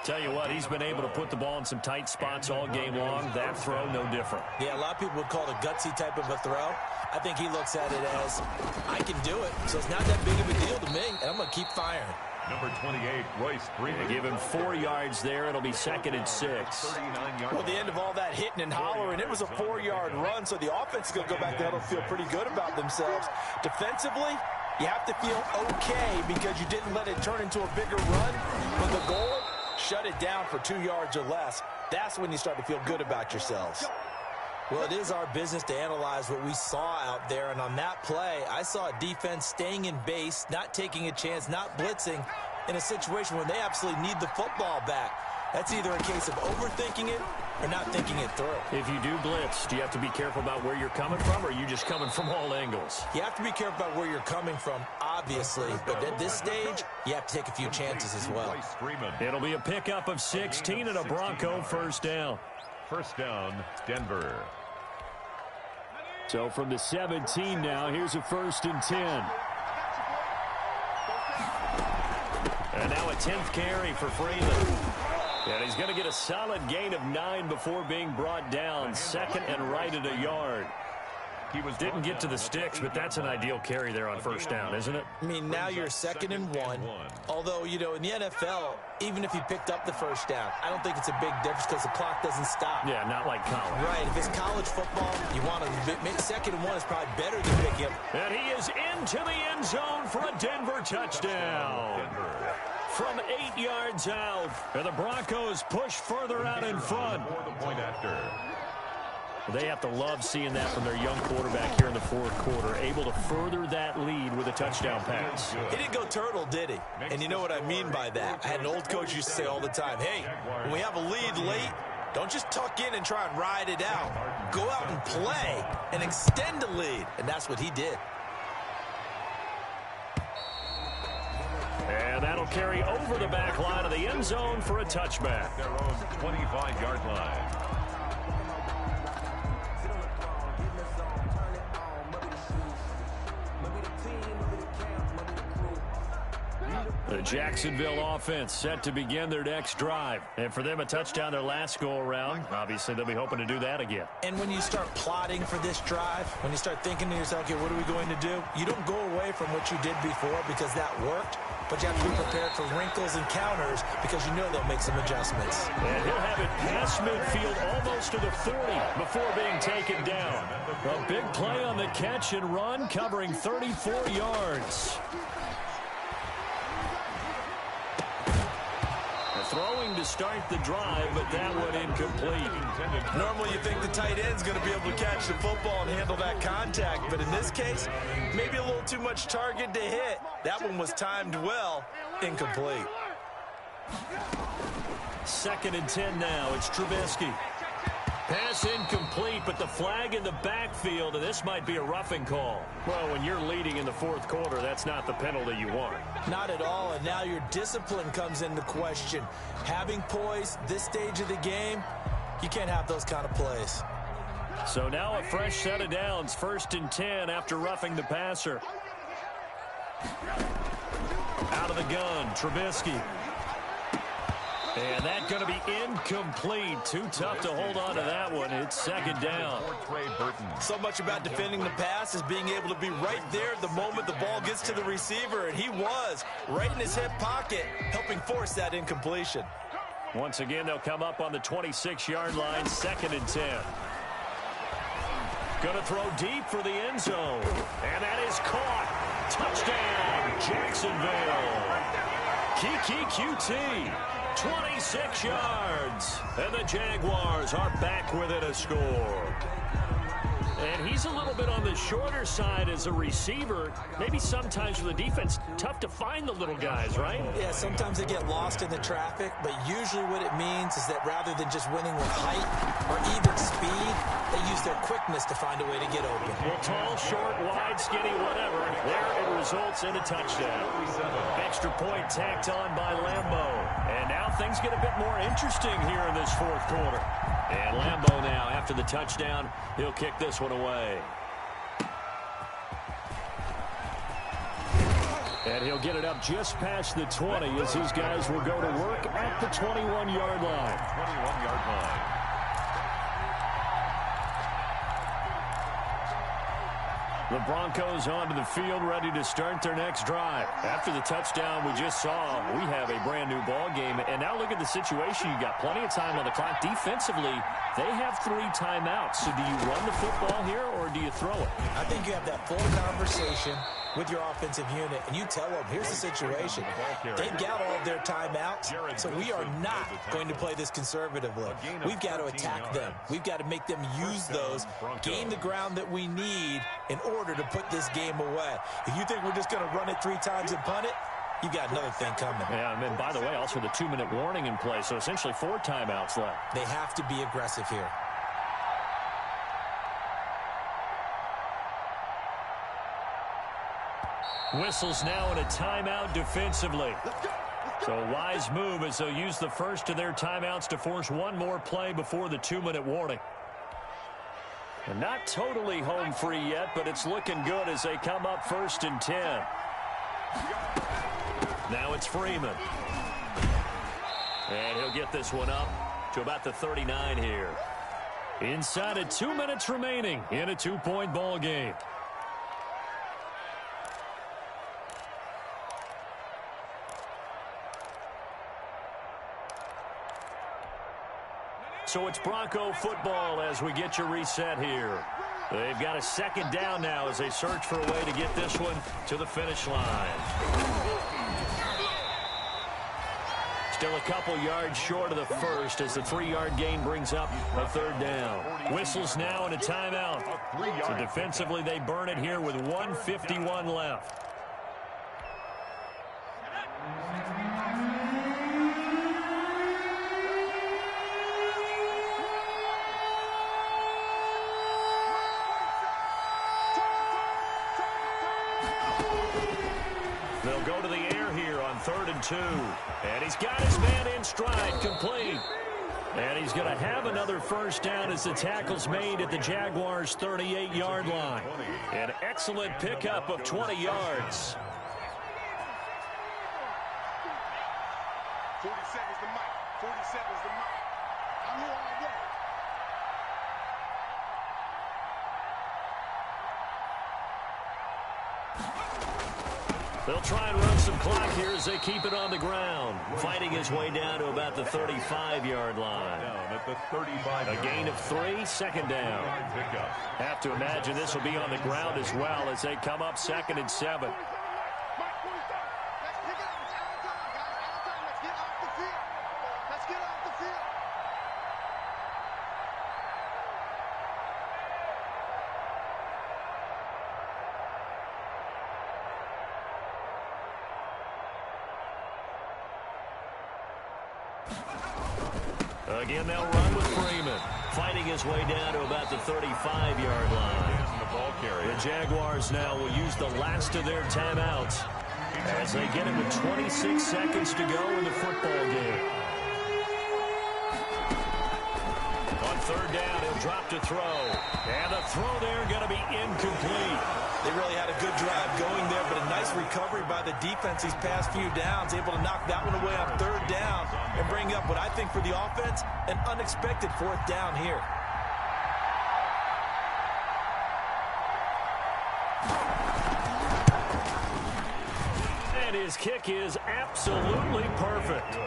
Tell you what, he's been able to put the ball in some tight spots all game long. That throw, no different. Yeah, a lot of people would call it a gutsy type of a throw. I think he looks at it as, I can do it, so it's not that big of a deal to me, and I'm going to keep firing. Number 28, Royce Freeman. Give him 4 yards there. It'll be 2nd and 6. Well, at the end of all that hitting and hollering, it was a 4-yard run, so the offense is going to go back there and feel pretty good about themselves. Defensively, you have to feel okay because you didn't let it turn into a bigger run. But the goal, shut it down for 2 yards or less. That's when you start to feel good about yourselves. Well, it is our business to analyze what we saw out there, and on that play, I saw a defense staying in base, not taking a chance, not blitzing in a situation where they absolutely need the football back. That's either a case of overthinking it or not thinking it through. If you do blitz, do you have to be careful about where you're coming from, or are you just coming from all angles? You have to be careful about where you're coming from, obviously, but at this stage, you have to take a few chances as well. It'll be a pickup of 16 and a Bronco first down. First down, Denver. So from the 17 now, here's a 1st and 10. And now a 10th carry for Freeman. And he's going to get a solid gain of 9 before being brought down. 2nd and right at a yard. Didn't get to the sticks, but that's an ideal carry there on first down, isn't it? I mean, now you're 2nd and 1. Although, you know, in the NFL, even if he picked up the first down, I don't think it's a big difference because the clock doesn't stop. Yeah, not like college. Right. If it's college football, you want to 2nd and 1 is probably better than picking him. And he is into the end zone for a Denver touchdown. From 8 yards out, and the Broncos push further out in front. For the point after. They have to love seeing that from their young quarterback here in the fourth quarter, able to further that lead with a touchdown pass. He didn't go turtle, did he? And you know what I mean by that. I had an old coach used to say all the time, hey, when we have a lead late, don't just tuck in and try and ride it out. Go out and play and extend the lead. And that's what he did. And that'll carry over the back line of the end zone for a touchback. Their own 25-yard line. The Jacksonville offense set to begin their next drive. And for them, a touchdown their last go-around. Obviously, they'll be hoping to do that again. And when you start plotting for this drive, when you start thinking to yourself, okay, what are we going to do? You don't go away from what you did before because that worked. But you have to be prepared for wrinkles and counters because you know they'll make some adjustments. And he'll have it past midfield almost to the 40 before being taken down. A big play on the catch and run, covering 34 yards. Throwing to to start the drive, but that one incomplete. Normally you think the tight end's going to be able to catch the football and handle that contact, but in this case, maybe a little too much target to hit. That one was timed well, incomplete. 2nd and 10 now. It's Trubisky. Pass incomplete, but the flag in the backfield, and this might be a roughing call. Well, when you're leading in the 4th quarter, that's not the penalty you want. Not at all, and now your discipline comes into question. Having poise this stage of the game, you can't have those kind of plays. So now a fresh set of downs, 1st and 10 after roughing the passer. Out of the gun, Trubisky. And that's going to be incomplete. Too tough to hold on to that one. It's 2nd down. So much about defending the pass is being able to be right there the moment the ball gets to the receiver, and he was right in his hip pocket, helping force that incompletion. Once again, they'll come up on the 26-yard line, 2nd and 10. Going to throw deep for the end zone. And that is caught. Touchdown, Jacksonville. Kiki QT. 26 yards, and the Jaguars are back within a score. And he's a little bit on the shorter side as a receiver. Maybe sometimes for the defense, tough to find the little guys, right? Yeah, sometimes they get lost in the traffic, but usually what it means is that rather than just winning with height or even speed, they use their quickness to find a way to get open. Well, tall, short, wide, skinny, whatever. There it results in a touchdown. Extra point tacked on by Lambeau. And now things get a bit more interesting here in this 4th quarter. And Lambeau now, after the touchdown, he'll kick this one away. And he'll get it up just past the 20 as his guys will go to work at the 21-yard line. 21-yard line. The Broncos onto the field, ready to start their next drive. After the touchdown we just saw, we have a brand-new ball game. And now look at the situation. You got plenty of time on the clock. Defensively, they have 3 timeouts. So do you run the football here, or do you throw it? I think you have that full conversation with your offensive unit, and you tell them, here's the situation. They've got all of their timeouts, so we are not going to play this conservatively. We've got to attack them. We've got to make them use those, gain the ground that we need in order to put this game away. If you think we're just going to run it 3 times and punt it, you got another thing coming. Yeah, and then, by the way, also the 2-minute warning in play, so essentially 4 timeouts left. They have to be aggressive here. Whistles now in a timeout defensively. So a wise move as they'll use the first of their timeouts to force one more play before the 2-minute warning. And not totally home free yet, but it's looking good as they come up 1st and 10. Now it's Freeman. And he'll get this one up to about the 39 here. Inside of 2 minutes remaining in a 2-point ball game. So it's Bronco football as we get you reset here. They've got a 2nd down now as they search for a way to get this one to the finish line. Still a couple yards short of the first as the 3-yard gain brings up a 3rd down. Whistles now in a timeout. So defensively they burn it here with 1:51 left. They'll go to the air here on 3rd and 2. And he's got his man in stride, complete. And he's going to have another 1st down as the tackle's made at the Jaguars' 38-yard line. An excellent pickup of 20 yards. 40 seconds to Mike. 40 seconds to Mike. I'm here all day. They'll try and run some clock here as they keep it on the ground. Fighting his way down to about the 35-yard line. Down at the 35. A gain of 3, 2nd down. Have to imagine this will be on the ground as well as they come up 2nd and 7. Mike, 47. Let's pick it up. It's our time, guys. Our time. Let's get off the field. Let's get Again, they'll run with Freeman. Fighting his way down to about the 35-yard line. The Jaguars now will use the last of their timeouts as they get it with 26 seconds to go in the football game. On third down, he'll drop to throw. And the throw there going to be incomplete. They really had a good drive going there, but a nice recovery by the defense these past few downs, able to knock that one away on third down and bring up what I think for the offense, an unexpected fourth down here. And his kick is absolutely perfect.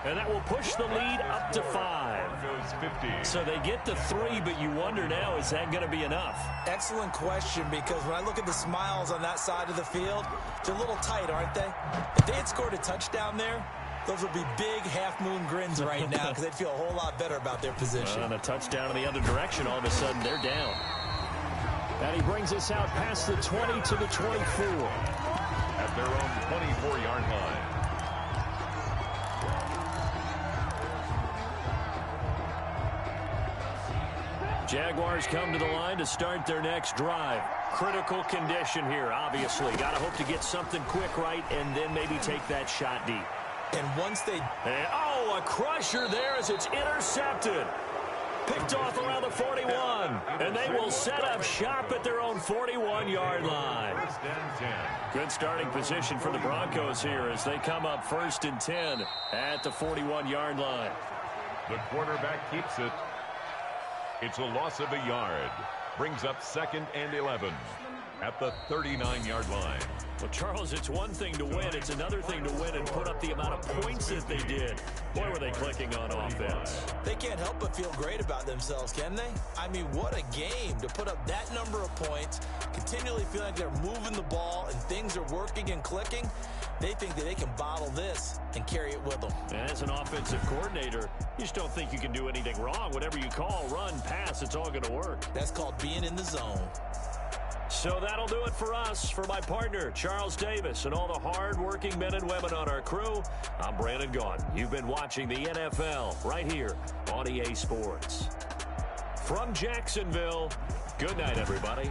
And that will push the lead up to 5. So they get to 3, but you wonder now, is that going to be enough? Excellent question, because when I look at the smiles on that side of the field, they're a little tight, aren't they? If they had scored a touchdown there, those would be big half-moon grins right now because they'd feel a whole lot better about their position. On a touchdown in the other direction, all of a sudden they're down. And he brings us out past the 20 to the 24. At their own 24-yard line. Jaguars come to the line to start their next drive. Critical condition here, obviously. Got to hope to get something quick right and then maybe take that shot deep. And once they... a crusher there as it's intercepted. Picked off around the 41. And they will set up shop at their own 41-yard line. Good starting position for the Broncos here as they come up 1st and 10 at the 41-yard line. The quarterback keeps it. It's a loss of a yard. Brings up 2nd and 11 at the 39-yard line. Well, Charles, it's one thing to win. It's another thing to win and put up the amount of points that they did. Boy, were they clicking on offense. They can't help but feel great about themselves, can they? I mean, what a game to put up that number of points, continually feel like they're moving the ball and things are working and clicking. They think that they can bottle this and carry it with them. And as an offensive coordinator, you just don't think you can do anything wrong. Whatever you call, run, pass, it's all going to work. That's called being in the zone. So that'll do it for us. For my partner, Charles Davis, and all the hard-working men and women on our crew, I'm Brandon Gaudin. You've been watching the NFL right here on EA Sports. From Jacksonville, good night, everybody.